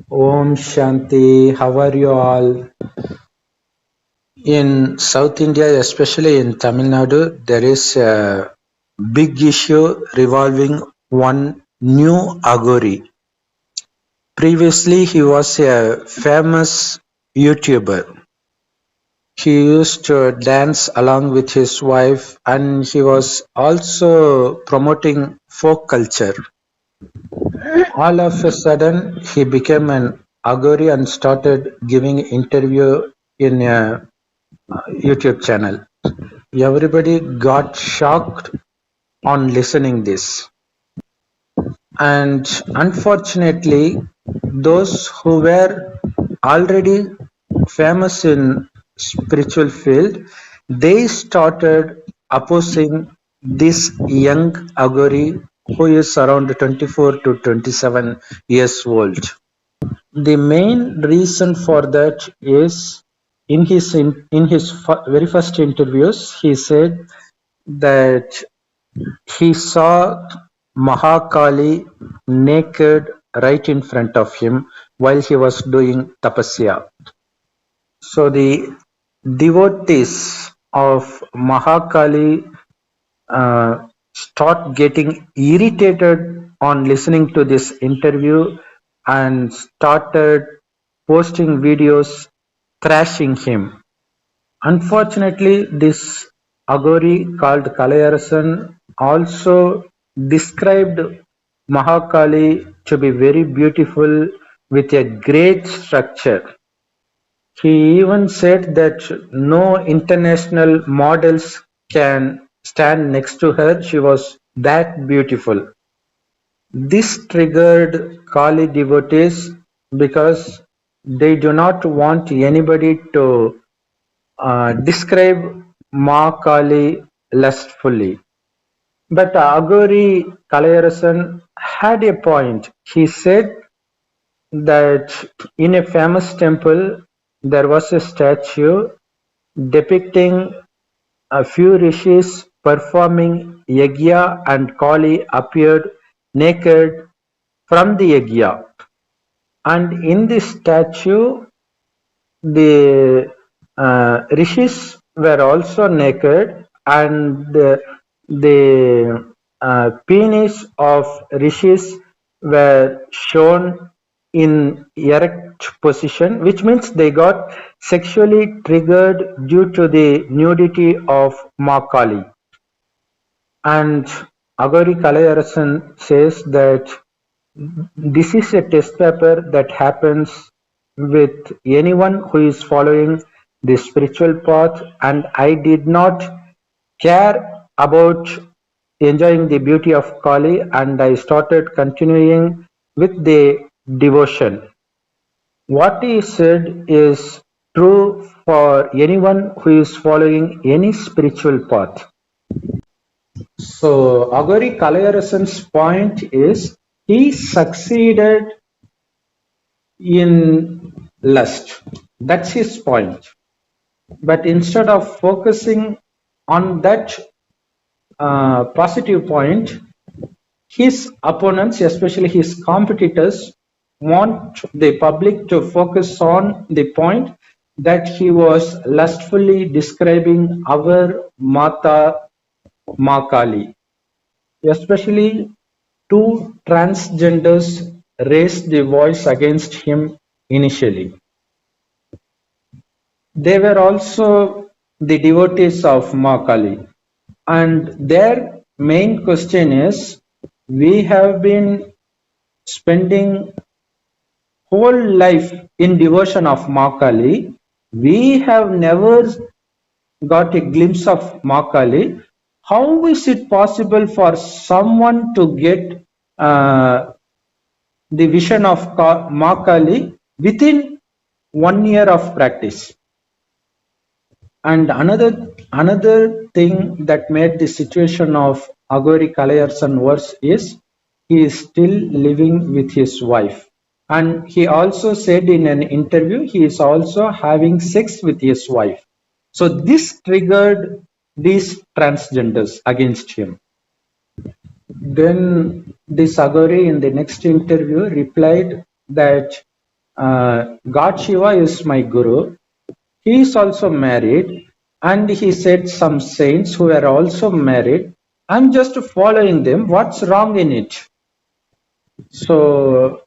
Om Shanti, how are you all? In South India, especially in Tamil Nadu, there is a big issue revolving one new Agori. Previously, he was a famous YouTuber. He used to dance along with his wife and he was also promoting folk culture. All of a sudden, he became an Agori and started giving interview in a YouTube channel. Everybody got shocked on listening this. And unfortunately, those who were already famous in spiritual field, they started opposing this young Agori who is around 24 to 27 years old. The main reason for that is in his very first interviews, he said that he saw Maha Kali naked right in front of him while he was doing tapasya. So the devotees of Maha Kali start getting irritated on listening to this interview and started posting videos thrashing him. Unfortunately, this Agori called Kalayarasan also described Mahakali to be very beautiful with a great structure. He even said that no international models can stand next to her. She was that beautiful. This triggered Kali devotees because they do not want anybody to describe Ma Kali lustfully. But Agori Kalayarasan had a point. He said that in a famous temple there was a statue depicting a few rishis performing yagya and Kali appeared naked from the yagya. And in this statue, the rishis were also naked, and the penis of rishis were shown in erect position, which means they got sexually triggered due to the nudity of Ma Kali. And Agori Kalayarasan says that this is a test paper that happens with anyone who is following the spiritual path, and I did not care about enjoying the beauty of Kali, and I started continuing with the devotion. What he said is true for anyone who is following any spiritual path. So Agori Kalayarasan's point is he succeeded in lust. That's his point. But instead of focusing on that positive point, his opponents, especially his competitors, want the public to focus on the point that he was lustfully describing our Mata Ma Kali. Especially two transgenders raised the voice against him initially. They were also the devotees of Ma Kali, and their main question is, we have been spending whole life in devotion of Ma Kali. We have never got a glimpse of Ma Kali. How is it possible for someone to get the vision of Ma Kali within 1 year of practice? And another thing that made the situation of Agori Kalayarsan worse is he is still living with his wife. And he also said in an interview he is also having sex with his wife. So this triggered these transgenders against him. Then this Agori in the next interview replied that God Shiva is my guru. He is also married, and he said some saints who are also married. I'm just following them. What's wrong in it? So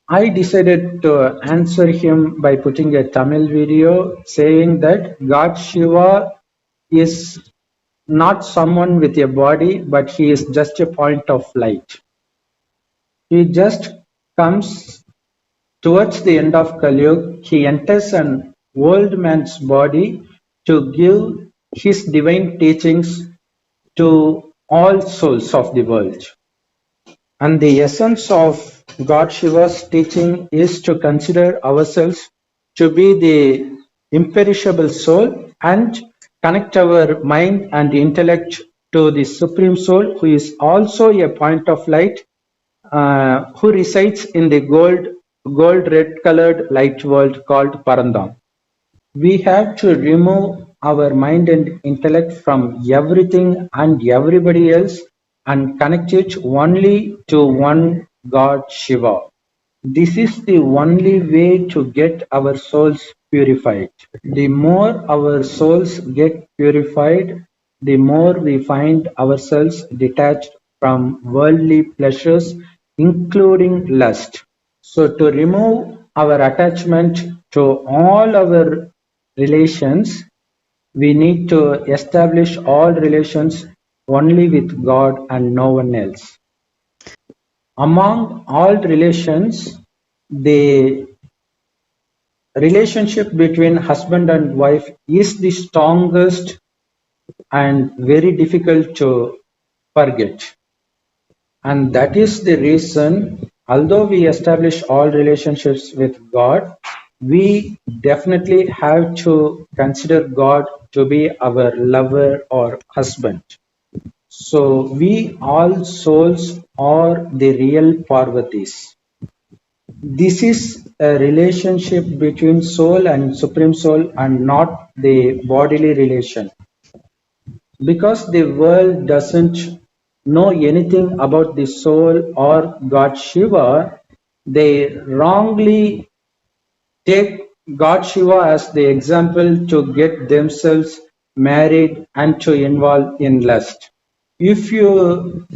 I decided to answer him by putting a Tamil video saying that God Shiva is not someone with a body, but he is just a point of light. He just comes towards the end of Kali Yuga. He enters an old man's body to give his divine teachings to all souls of the world. And the essence of God Shiva's teaching is to consider ourselves to be the imperishable soul and connect our mind and intellect to the Supreme Soul, who is also a point of light, who resides in the gold red colored light world called Parandam. We have to remove our mind and intellect from everything and everybody else and connect it only to one God Shiva. This is the only way to get our souls purified. The more our souls get purified, the more we find ourselves detached from worldly pleasures, including lust. So, to remove our attachment to all our relations, we need to establish all relations only with God and no one else. Among all relations, the relationship between husband and wife is the strongest and very difficult to forget. And that is the reason, although we establish all relationships with God, we definitely have to consider God to be our lover or husband. So we all souls are the real Parvatis. This is a relationship between soul and supreme soul and not the bodily relation. Because the world doesn't know anything about the soul or God Shiva, they wrongly take God Shiva as the example to get themselves married and to involve in lust. If you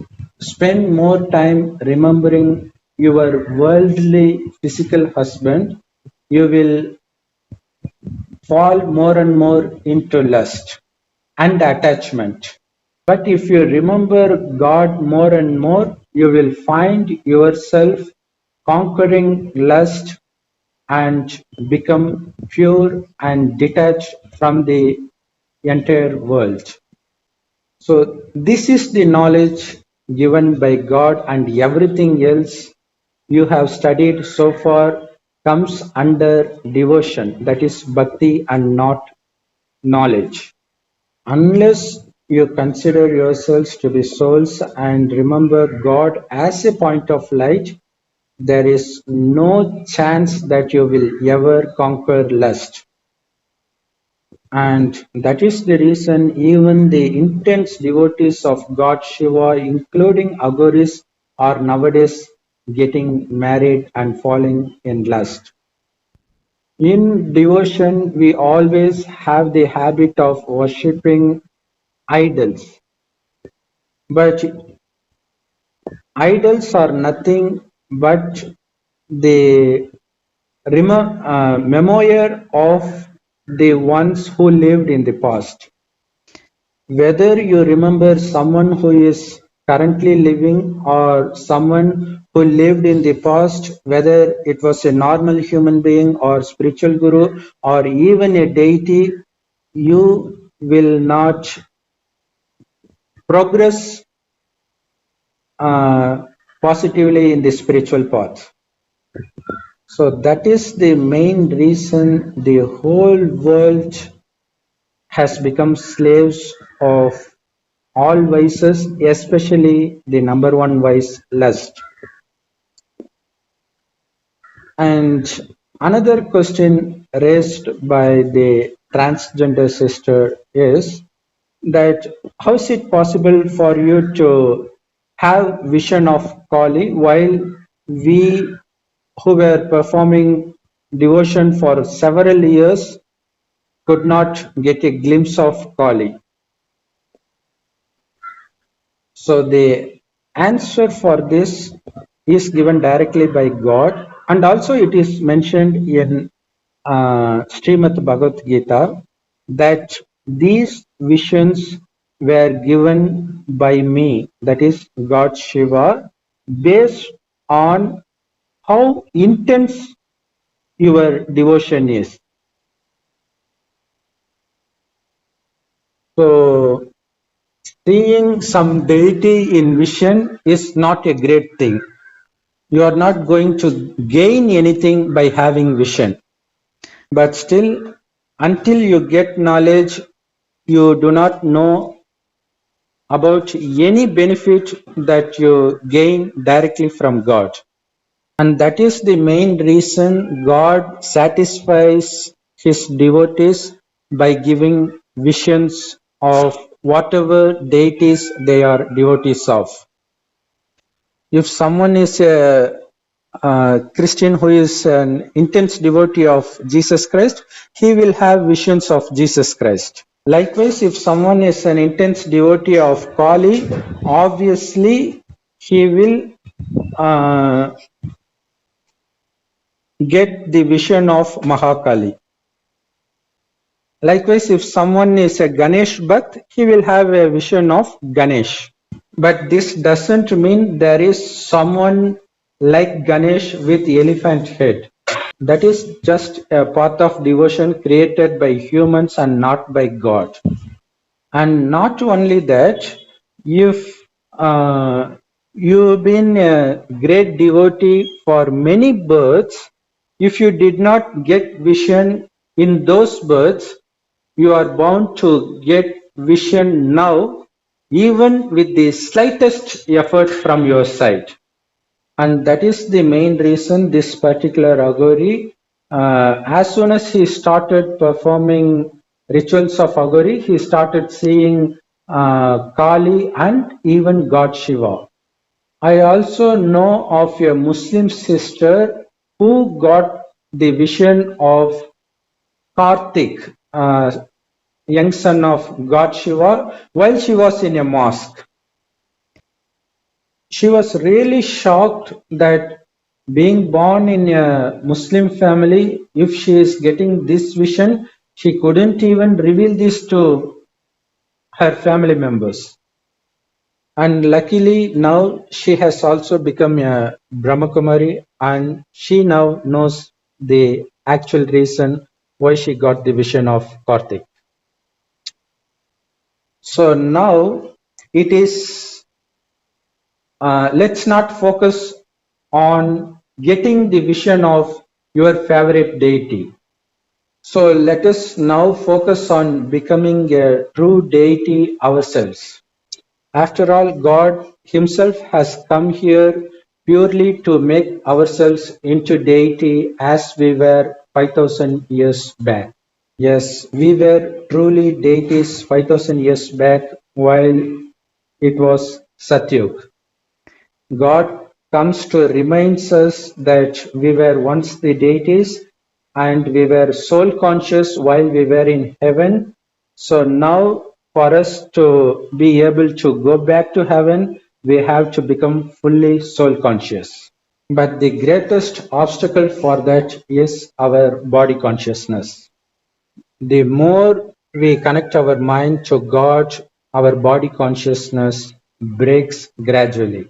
spend more time remembering your worldly physical husband, you will fall more and more into lust and attachment. But if you remember God more and more, you will find yourself conquering lust and become pure and detached from the entire world. So this is the knowledge given by God, and everything else you have studied so far comes under devotion, that is bhakti and not knowledge. Unless you consider yourselves to be souls and remember God as a point of light, there is no chance that you will ever conquer lust. And that is the reason even the intense devotees of God Shiva, including Aghoris, are nowadays getting married and falling in lust. In devotion, we always have the habit of worshipping idols. But idols are nothing but the memoir of the ones who lived in the past. Whether you remember someone who is currently living or someone who lived in the past, whether it was a normal human being or spiritual guru or even a deity, you will not progress positively in the spiritual path. So that is the main reason the whole world has become slaves of all vices, especially the number one vice, lust. And another question raised by the transgender sister is that how is it possible for you to have vision of Kali while we who were performing devotion for several years could not get a glimpse of Kali. So the answer for this is given directly by God, and also it is mentioned in Srimad Bhagavad Gita that these visions were given by me, that is God Shiva, based on how intense your devotion is. So seeing some deity in vision is not a great thing. You are not going to gain anything by having vision. But still, until you get knowledge, you do not know about any benefit that you gain directly from God. And that is the main reason God satisfies his devotees by giving visions of whatever deities they are devotees of. If someone is a Christian who is an intense devotee of Jesus Christ, he will have visions of Jesus Christ. Likewise, if someone is an intense devotee of Kali, obviously he will get the vision of Maha Kali. Likewise, if someone is a Ganesh Bhakt, he will have a vision of Ganesh. But this doesn't mean there is someone like Ganesh with elephant head. That is just a path of devotion created by humans and not by God. And not only that, if you've been a great devotee for many births, if you did not get vision in those births, you are bound to get vision now, even with the slightest effort from your side. And that is the main reason this particular Aghori, as soon as he started performing rituals of Aghori, he started seeing Kali and even God Shiva. I also know of a Muslim sister who got the vision of Kartik, young son of God Shiva, while she was in a mosque. She was really shocked that being born in a Muslim family, if she is getting this vision, she couldn't even reveal this to her family members. And luckily now she has also become a Brahmakumari, and she now knows the actual reason why she got the vision of Kartik. So now it is, let's not focus on getting the vision of your favorite deity. So let us now focus on becoming a true deity ourselves. After all, God himself has come here purely to make ourselves into deity as we were 5,000 years back. Yes, we were truly deities 5,000 years back while it was Satyug. God comes to remind us that we were once the deities and we were soul conscious while we were in heaven. So now for us to be able to go back to heaven, we have to become fully soul conscious. But the greatest obstacle for that is our body consciousness. The more we connect our mind to God, our body consciousness breaks gradually.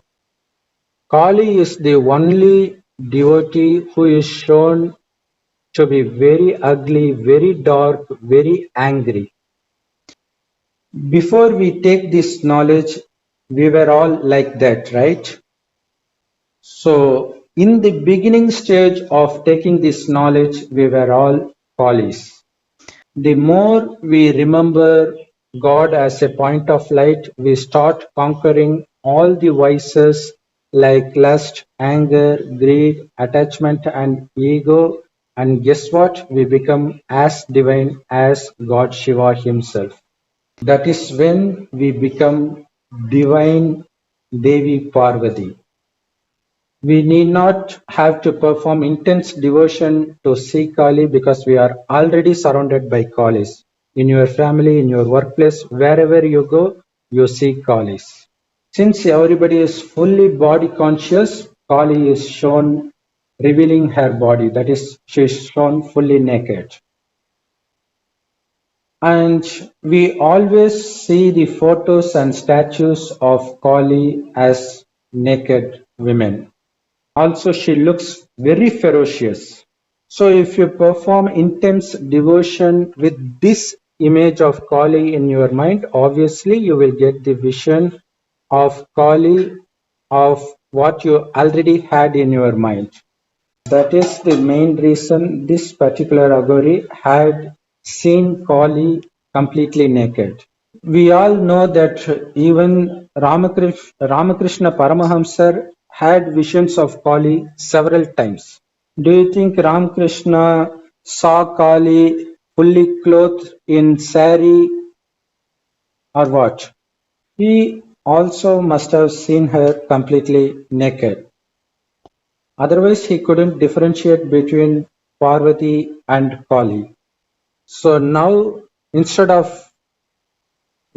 Kali is the only devotee who is shown to be very ugly, very dark, very angry. Before we take this knowledge, we were all like that, right? So, in the beginning stage of taking this knowledge, we were all Kalis. The more we remember God as a point of light, we start conquering all the vices like lust, anger, greed, attachment, and ego. And guess what? We become as divine as God Shiva himself. That is when we become divine Devi Parvati. We need not have to perform intense devotion to see Kali because we are already surrounded by Kalis. In your family, in your workplace, wherever you go, you see Kalis. Since everybody is fully body conscious, Kali is shown revealing her body, that is, she is shown fully naked. And we always see the photos and statues of Kali as naked women. Also, she looks very ferocious. So, if you perform intense devotion with this image of Kali in your mind, obviously you will get the vision of Kali of what you already had in your mind. That is the main reason this particular Agori had seen Kali completely naked. We all know that even Ramakrishna Paramahamsar had visions of Kali several times. Do you think Ramakrishna saw Kali fully clothed in sari or what? He also must have seen her completely naked. Otherwise, he couldn't differentiate between Parvati and Kali. So now, instead of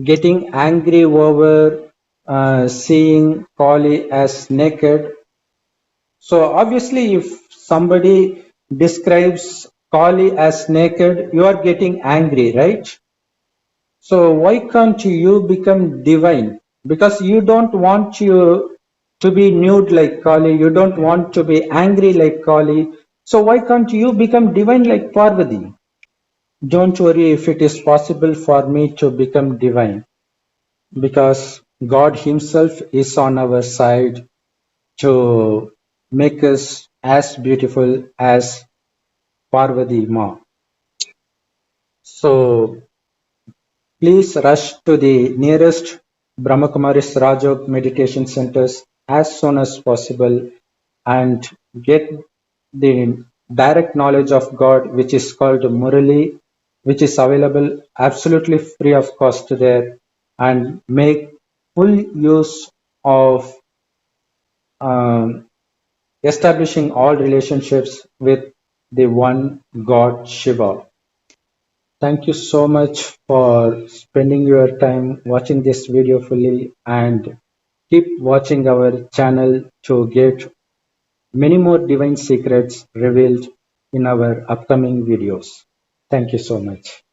getting angry over seeing Kali as naked. So obviously, if somebody describes Kali as naked, you are getting angry, right? So why can't you become divine? Because you don't want you to be nude like Kali, you don't want to be angry like Kali. So why can't you become divine like Parvati? Don't worry if it is possible for me to become divine. Because God Himself is on our side to make us as beautiful as Parvati Ma. So please rush to the nearest Brahmakumaris Rajog meditation centers as soon as possible and get the direct knowledge of God, which is called Murli, which is available absolutely free of cost there, and make full use of um, establishing all relationships with the one God Shiva. Thank you so much for spending your time watching this video fully, and keep watching our channel to get many more divine secrets revealed in our upcoming videos. Thank you so much.